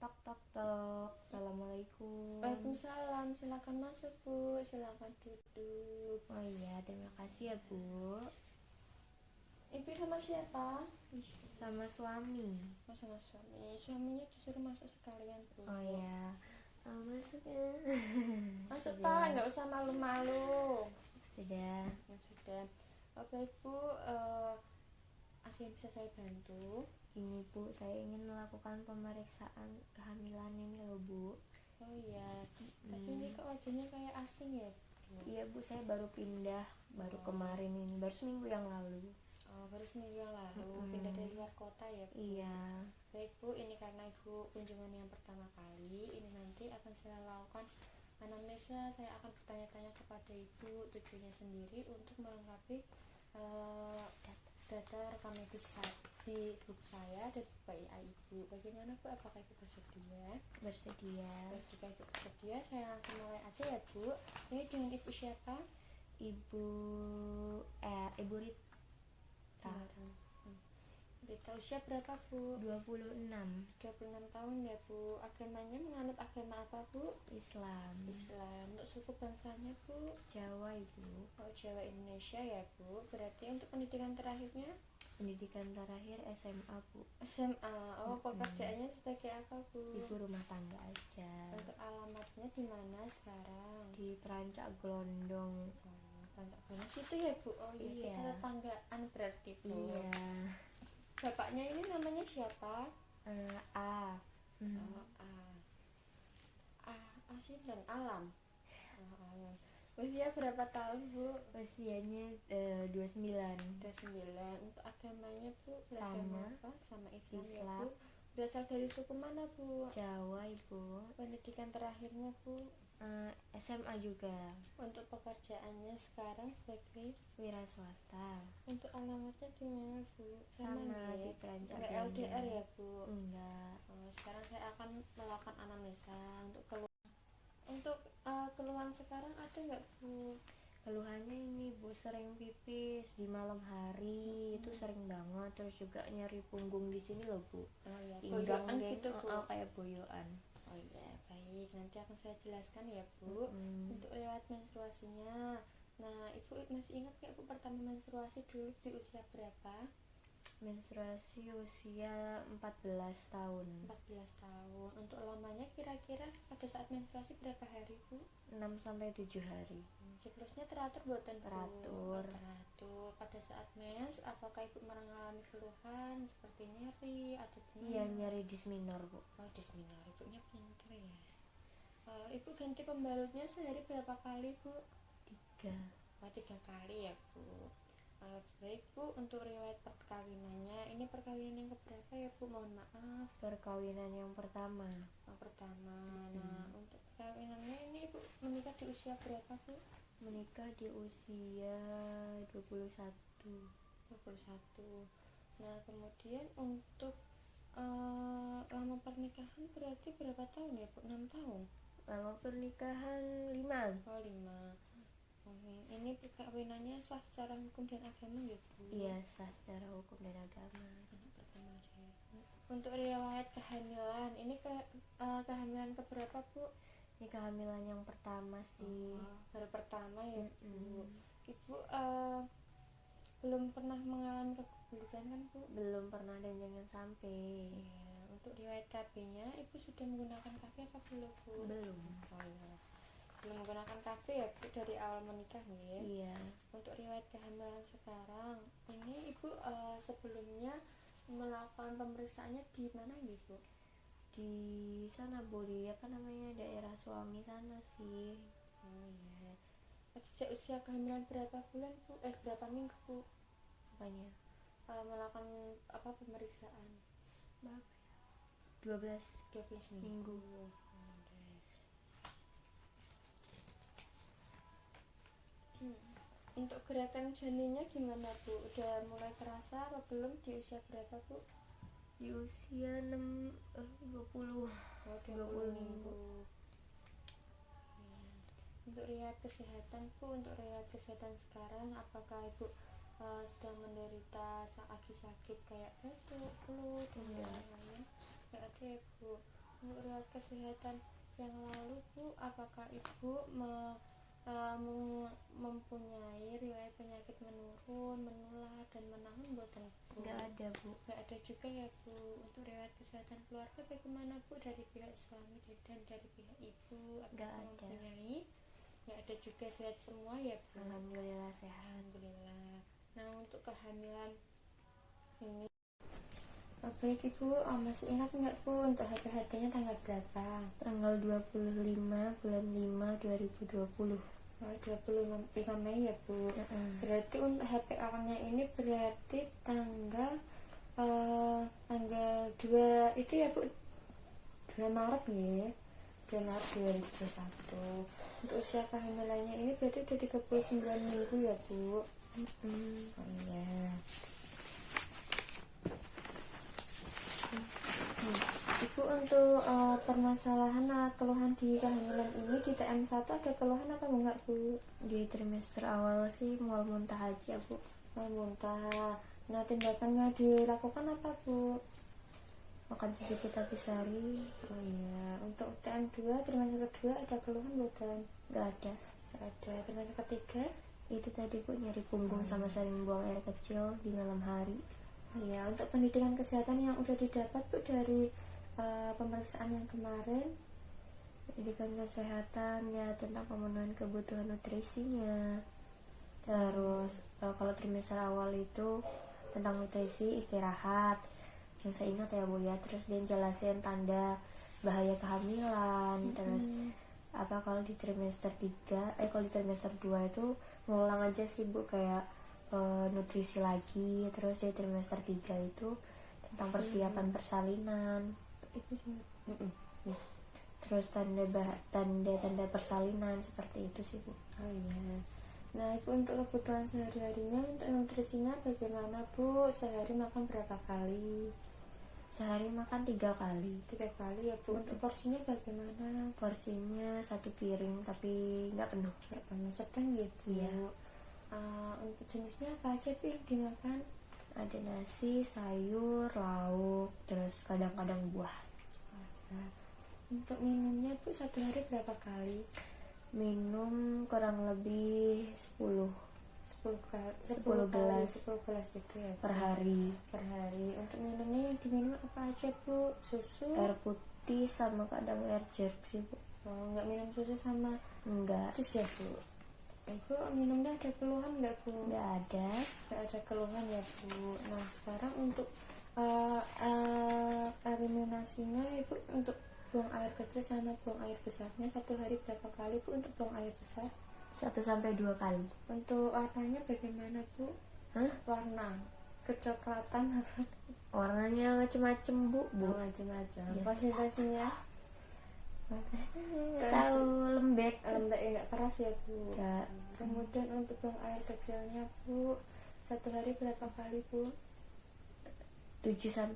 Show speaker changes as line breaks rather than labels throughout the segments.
Tok tok tok. Assalamualaikum.
Waalaikumsalam, silakan masuk Bu, silakan duduk.
Oh iya, terima kasih ya Bu.
Ibu sama siapa?
Sama suami.
Oh, sama suami. Suaminya disuruh masuk sekalian Bu.
Oh iya. Masuk ya.
Masuk
Sudah.
Pak, nggak usah malu-malu.
Sudah.
Ya sudah. Oh baik Bu, ada yang bisa saya bantu?
Ini Bu, saya ingin melakukan pemeriksaan kehamilan ini loh Bu.
Oh iya, tapi ini kok wajahnya kayak asing ya Bu?
Iya Bu, saya baru pindah, baru kemarin ini, baru seminggu yang lalu.
Oh, baru seminggu yang lalu pindah dari luar kota ya Bu?
Iya.
Baik Bu, ini karena Ibu kunjungan yang pertama kali, ini nanti akan saya lakukan anamnesa. Saya akan bertanya-tanya kepada Ibu, tujuannya sendiri untuk melengkapi data rekam medis di buku saya dan buku PIA Ibu. Bagaimana Bu, apakah Ibu bersedia?
Bersedia.
Baik, jika Ibu bersedia, saya langsung mulai aja ya Bu. Ini dengan Ibu siapa?
Ibu Rita.
Rita, usia berapa Bu?
26.
26 tahun ya Bu. Agamanya menganut agama apa Bu?
Islam.
Islam. Untuk suku bangsanya Bu?
Jawa Ibu.
Oh, Jawa Indonesia ya Bu. Berarti untuk pendidikan terakhirnya?
Pendidikan terakhir SMA Bu.
SMA. Oh, pekerjaannya sebagai apa Bu?
Ibu rumah tangga aja.
Untuk alamatnya di mana sekarang?
Di Perancak Glondong.
Perancak Glondong situ ya Bu. Oh iya,
Iya.
kita tetanggaan berarti Bu.
Iya.
Bapaknya ini namanya siapa?
A.
Oh, Sinten Alam. Oh, Alam. Usia berapa tahun Bu?
Usianya 29.
29. Untuk agamanya Bu?
Sama.
Apa? Sama Islam ya
Islam.
Bu. Berasal dari suku mana Bu?
Jawa Ibu.
Pendidikan terakhirnya Bu?
SMA juga.
Untuk pekerjaannya sekarang sebagai
Wira swasta.
untuk alamatnya di mana Bu?
Sama
nggak
di
ya?
Perancak
Nggak
Glondong.
LDR ya Bu?
Enggak.
Sekarang saya akan melakukan anamnesa untuk keluhan sekarang ada nggak Bu?
Keluhannya ini Bu, sering pipis di malam hari, itu sering banget. Terus juga nyeri punggung di sini loh Bu.
Oh ya,
Pinggang
boyokan
geng,
gitu Bu.
kayak boyoan.
Oh iya, baik. Nanti akan saya jelaskan ya Bu. Untuk riwayat menstruasinya. Nah, Ibu masih ingat nggak Bu pertama menstruasi dulu di usia berapa?
Menstruasi usia 14 tahun.
14 tahun. Untuk lamanya kira-kira pada saat menstruasi berapa hari Bu?
6 sampai 7 hari.
Siklusnya teratur buatan Bu?
Teratur.
Teratur. Pada saat mens, apakah Ibu mengalami keluhan seperti nyeri atau gimana?
Iya, nyeri disminor Bu.
Oh, disminor. Ibunya pinter ya. Ibu ganti pembalutnya sehari berapa kali Bu?
3.
Oh, 3 kali ya Bu. Baik Bu, untuk riwayat perkawinannya, ini perkawinan yang keberapa ya Bu? Mohon maaf.
Perkawinan yang pertama.
Pertama. Nah, untuk perkawinannya ini Ibu menikah di usia berapa Bu?
Menikah di usia 21.
21. Nah, kemudian untuk lama pernikahan berarti berapa tahun ya Bu? 6 tahun?
Lama pernikahan 5.
Oh, 5. Ini perkawinannya sah secara hukum dan agama ya Bu?
Iya, sah secara hukum dan agama.
Anak pertama aja ya. Untuk riwayat kehamilan, ini kehamilan keberapa Bu?
Ini kehamilan yang pertama sih.
Baru pertama ya Bu. Ibu belum pernah mengalami keguguran kan Bu?
Belum pernah dan jangan sampai.
Iya. Untuk riwayat KB-nya, Ibu sudah menggunakan KB apa belum Bu?
Belum.
Oh iya. Belum menggunakan KB ya Bu dari awal menikah nih.
Iya.
Untuk riwayat kehamilan sekarang, ini Ibu sebelumnya melakukan pemeriksaannya di mana Bu?
Di sana Bu, di apa namanya, daerah suami sana sih.
Oh iya. Sejak usia kehamilan berapa bulan Bu? Berapa minggu Bu?
Apanya?
Melakukan apa pemeriksaan?
Berapa ya?
12
minggu.
Untuk gerakan janinnya gimana Bu? Udah mulai terasa atau belum di usia berapa Bu?
Di usia 20.
Oh,
20 minggu.
Untuk riwayat kesehatan Bu, untuk riwayat kesehatan sekarang apakah Ibu sedang menderita lagi sakit kayak batuk, flu dan lain-lain? Nggak ada ya Bu. untuk riwayat kesehatan yang lalu Bu, apakah Ibu mempunyai riwayat penyakit menurun, menular dan menahan buatan Bu?
Nggak ada Bu.
Nggak ada juga ya Bu. Untuk riwayat kesehatan keluarga bagaimana Bu, dari pihak suami dan dari pihak ibu?
Nggak
Apakah
ada.
mempunyai? Nggak ada juga, sehat semua ya Bu?
Alhamdulillah sehat.
Alhamdulillah. Nah untuk kehamilan ini, baik Ibu, masih ingat nggak Bu untuk HPHT-nya tanggal berapa?
Tanggal 25 bulan 5 2020.
Oh, 25 Mei ya Bu. Berarti untuk HP awalnya ini berarti tanggal 2 itu ya Bu, 2 Maret ya, 2 Maret 2021. Untuk usia kehamilannya ini berarti udah 39 minggu ya Bu. Oh iya. Ibu untuk permasalahan keluhan di kehamilan ini di TM1 ada keluhan apa enggak Bu?
Di trimester awal sih mual muntah aja Bu.
Mual muntah. Nah tindakannya dilakukan apa Bu?
Makan sedikit tapi sehari.
Oh iya. Untuk TM2 trimester kedua ada keluhan bukan?
Nggak ada.
Nggak ada. Trimester ketiga?
Itu tadi Bu, nyeri punggung sama sering buang air kecil di malam hari.
Oh iya. Untuk pendidikan kesehatan yang udah didapat Bu dari pemeriksaan yang kemarin,
Pendidikan kesehatan ya tentang pemenuhan kebutuhan nutrisinya. Terus kalau trimester awal itu tentang nutrisi, istirahat, yang saya ingat ya Bu ya. Terus dia jelasin tanda bahaya kehamilan. Terus apa kalau di trimester 3 kalau di trimester 2 itu ngulang aja sih Bu, kayak nutrisi lagi. Terus di trimester 3 itu tentang persiapan persalinan. Terus tanda persalinan seperti itu sih Bu.
oh iya. Nah Ibu untuk kebutuhan sehari-harinya untuk nutrisinya bagaimana Bu? Sehari makan berapa kali?
Sehari makan 3 kali.
3 kali ya Bu. Untuk porsinya bagaimana?
Porsinya 1 piring tapi nggak penuh.
Nggak penuh, sedang ya Bu.
Iya.
Untuk jenisnya apa aja Bu yang dimakan?
Ada nasi, sayur, lauk, terus kadang-kadang buah.
Untuk minumnya Bu satu hari berapa kali?
Minum kurang lebih 10 gelas.
10 gelas gitu ya Bu?
Per hari.
Per hari. Untuk minumnya yang diminum apa aja Bu? Susu?
Air putih sama kadang air jeruk sih Bu.
Oh, nggak minum susu sama
Enggak.
jus ya Bu? Ibu minumnya ada keluhan nggak Bu?
Nggak ada.
Nggak ada keluhan ya Bu. Nah sekarang untuk eliminasinya Ibu untuk buang air kecil sama buang air besarnya satu hari berapa kali Bu untuk buang air besar?
1-2 kali.
Untuk warnanya bagaimana Bu? Warna kecoklatan apa?
Warnanya macem-macem Bu.
Macam-macam.
Ya.
Konsistensinya
Tahu lembek.
lembek ya, nggak keras ya Bu?
Nggak.
Kemudian untuk buang air kecilnya Bu satu hari berapa kali Bu?
7-8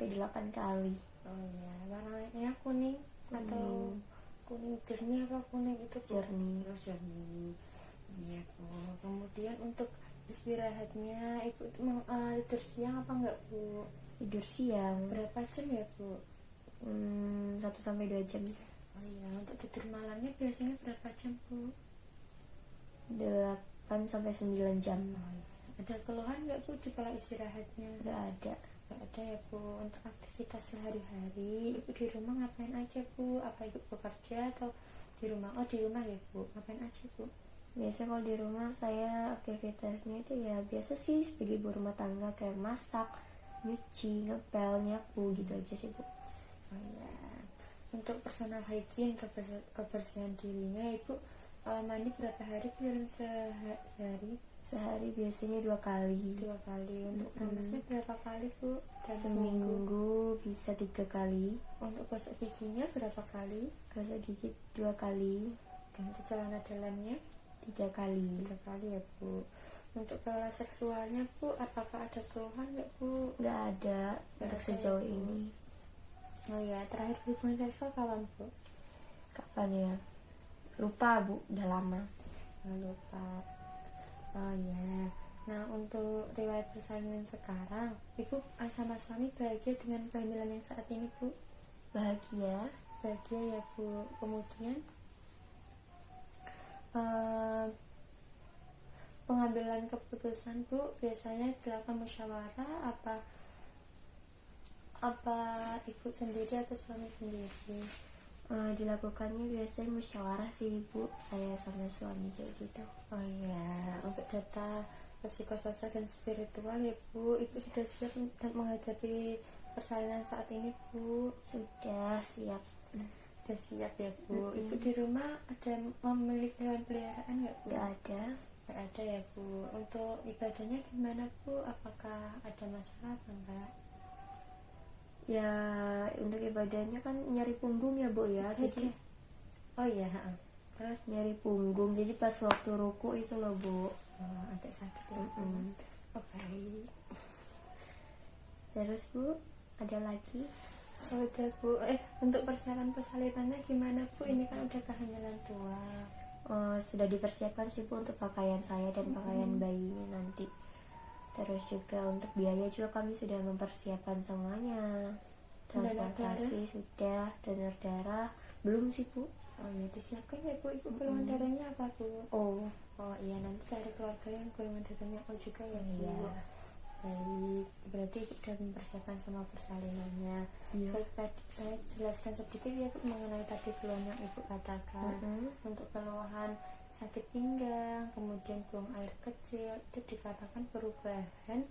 kali.
Oh iya, warnanya kuning atau kuning jernih apa kuning itu Bu?
Jernih.
Oh jernih. Iya Bu. Kemudian untuk istirahatnya Ibu tidur siang apa enggak Bu?
Tidur siang
Berapa jam ya Bu?
1-2 jam.
Oh iya, untuk tidur malamnya biasanya berapa jam Bu?
8-9 jam.
Oh, iya. Ada keluhan nggak Bu di pola istirahatnya?
Nggak ada.
Nggak ada ya Bu. Untuk aktivitas sehari-hari Ibu di rumah ngapain aja Bu? Apa Ibu bekerja atau di rumah? Oh di rumah ya Bu. Ngapain aja Bu?
Biasanya kalau di rumah saya aktivitasnya itu ya biasa sih sebagai ibu rumah tangga, kayak masak, nyuci, ngepel, nyapu gitu aja sih Bu.
Oh iya. Untuk personal hygiene, kebersihan dirinya Ibu mandi berapa hari Bu dalam sehari?
Sehari biasanya 2 kali.
2 kali. Untuk pamasnya berapa kali Bu? Dalam
Seminggu bisa 3 kali.
Untuk gosok giginya berapa kali?
Gosok gigi 2 kali.
Ganti celana dalamnya
3 kali.
3 kali ya Bu. Untuk pola seksualnya Bu, apakah ada keluhan nggak Bu?
Nggak ada untuk sejauh ini.
Oh ya, terakhir hubungan seksual kapan Bu?
Kapan ya? Lupa Bu, udah lama.
Lupa. Oh ya. Nah untuk riwayat persalinan sekarang, Ibu sama suami bahagia dengan kehamilan yang saat ini Bu?
Bahagia.
bahagia ya Bu. Kemudian pengambilan keputusan Bu biasanya dilakukan musyawarah apa ibu sendiri atau suami sendiri?
Dilakukannya biasanya musyawarah sih ibu, saya sama suami kayak gitu.
Oh iya, untuk data psikososial dan spiritual ya Bu, ibu sudah siap menghadapi persalinan saat ini Bu?
Sudah siap.
Sudah siap ya Bu. Ibu di rumah ada memiliki hewan peliharaan nggak Bu?
Nggak ada.
Nggak ada ya Bu. Untuk ibadahnya gimana Bu? Apakah ada masalah apa enggak?
Ya untuk ibadahnya kan nyari punggung ya bu ya, jadi
oh iya,
terus nyari punggung, jadi pas waktu ruku itu loh bu.
Oh, agak sakit ya Bu. Oh baik.
Terus bu ada lagi?
Oh, udah Bu. Untuk persiapan persalinannya gimana Bu? Ini kan udah kehamilan tua.
Sudah dipersiapkan sih bu untuk pakaian saya dan pakaian bayinya nanti. Terus juga untuk biaya juga kami sudah mempersiapkan semuanya. Transportasi sudah, donor darah belum sih bu.
Oh iya, disiapkan ya Bu. Ibu golongan darahnya apa Bu?
Oh
Iya, nanti cari keluarga yang golongan darahnya O juga ya Bu.
iya.
Baik, berarti ibu sudah mempersiapkan sama persalinannya.
Iya.
Baik, tadi saya jelaskan sedikit ya Bu mengenai tadi keluhan yang ibu katakan. Untuk keluhan sakit pinggang, kemudian buang air kecil, itu dikatakan perubahan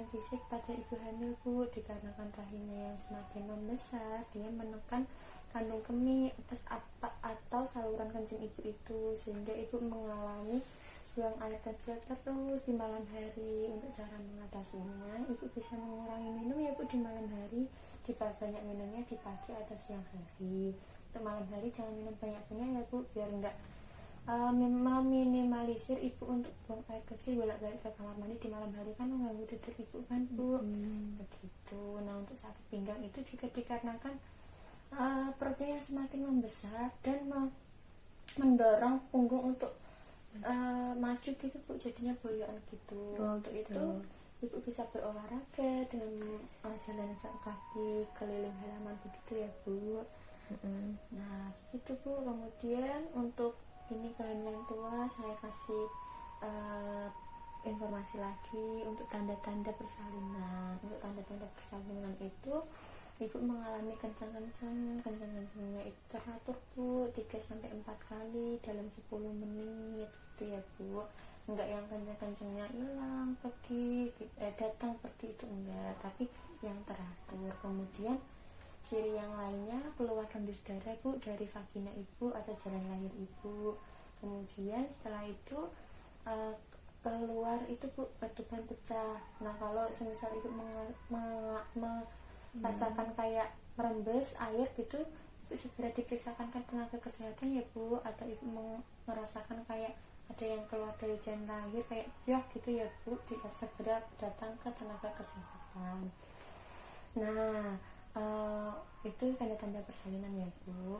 fisik pada ibu hamil Bu, dikarenakan rahimnya yang semakin membesar, dia menekan kandung kemih atau saluran kencing ibu itu, sehingga ibu mengalami buang air kecil terus di malam hari. Untuk cara mengatasinya, ibu bisa mengurangi minum ya Bu di malam hari, diperbanyak minumnya di pagi atau siang hari. Untuk malam hari jangan minum banyak-banyak ya Bu, biar enggak meminimalisir ibu untuk buang air kecil bolak-balik ke kamar mandi di malam hari, kan mengganggu tidur ibu kan Bu. Begitu. Nah, untuk sakit pinggang itu juga dikarenakan perutnya yang semakin membesar dan mendorong punggung untuk maju gitu Bu, jadinya boyoan gitu. Untuk itu ibu bisa berolahraga dengan jalan kaki keliling halaman begitu ya Bu. Nah begitu Bu. Kemudian untuk ini kehamilan tua saya kasih informasi lagi untuk tanda-tanda persalinan. Untuk tanda-tanda persalinan itu ibu mengalami kencang-kencangnya itu teratur Bu, 3-4 kali dalam 10 menit gitu ya Bu. Enggak yang kencang-kencangnya hilang pergi datang pergi, itu enggak, tapi yang teratur. Kemudian ciri yang lainnya keluar tembus darah Bu dari vagina ibu atau jalan lahir ibu. Kemudian setelah itu keluar itu Bu ketuban pecah. Nah kalau semisal ibu merasakan kayak merembes air gitu, ibu segera diperiksakan ke tenaga kesehatan ya Bu. Atau ibu merasakan kayak ada yang keluar dari jalan lahir kayak piok gitu ya Bu, segera datang ke tenaga kesehatan. Nah itu tanda-tanda persalinan ya Bu.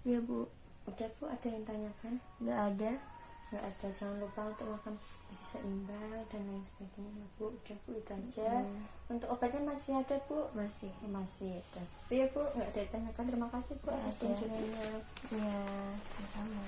Iya Bu.
Udah Bu, ada yang tanyakan?
Nggak ada.
Nggak ada. Jangan lupa untuk makan gizi seimbang dan lain sebagainya ya Bu. Udah Bu, itu aja. Untuk obatnya masih ada Bu?
Masih
Udah. Iya Bu, nggak ada yang tanyakan. Terima kasih Bu atas kunjungannya.
ya sama.